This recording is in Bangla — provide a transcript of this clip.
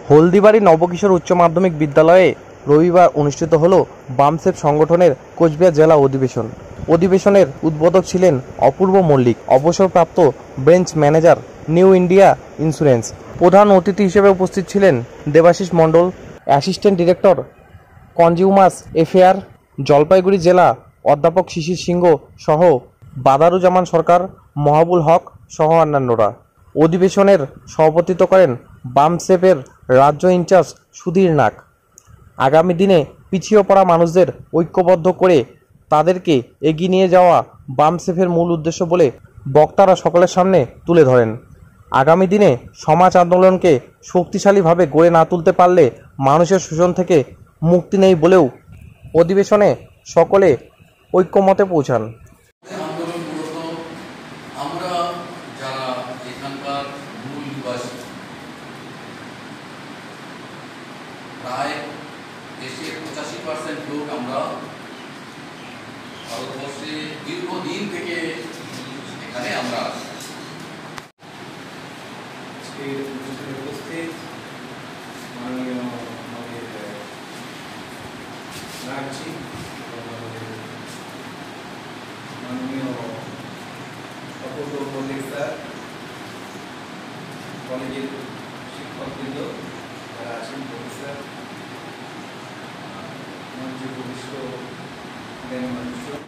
হলদিবাড়ি নবকিশোর উচ্চ মাধ্যমিক বিদ্যালয়ে রবিবার অনুষ্ঠিত হল বামসেফ সংগঠনের কোচবিহার জেলা অধিবেশন। অধিবেশনের উদ্বোধক ছিলেন অপূর্ব মল্লিক, অবসরপ্রাপ্ত branch manager, new India insurance. প্রধান অতিথি হিসেবে উপস্থিত ছিলেন Debashis Mondal, assistant director consumers affair, Jalpaiguri জেলা অধ্যাপক শিশির সিংহ সহ বাদারুজ্জামান সরকার, মহাবুল হক সহ অন্যান্যরা। অধিবেশনের সভাপতিত্ব করেন বামসেফের রাজ্য ইনচার্জ সুধীর নাগ। আগামী দিনে পিছিয়ে পড়া মানুষদের ঐক্যবদ্ধ করে তাদেরকে এগিয়ে নিয়ে যাওয়া বামসেফের মূল উদ্দেশ্য বলে বক্তারা সকলের সামনে তুলে ধরেন। আগামী দিনে সমাজ আন্দোলনকে শক্তিশালীভাবে গড়ে না তুলতে পারলে মানুষের শোষণ থেকে মুক্তি নেই বলেও অধিবেশনে সকলে ঐক্যমতে পৌঁছান। আন্দোলন মূলত আমরা যারা এখানকার মূল নিবাসী, প্রায় দেশের 85% লোক আমরা ভারতবর্ষে দীর্ঘদিন থেকে এখানে আমরা উপস্থিত মাননীয় আমাদের রাজ্যে মাননীয় অপূর্ব মল্লিক স্যার, কলেজের শিক্ষকবৃন্দ যারা আছেন, প্রফেসর, মঞ্চে উপবিষ্ট মানুষ।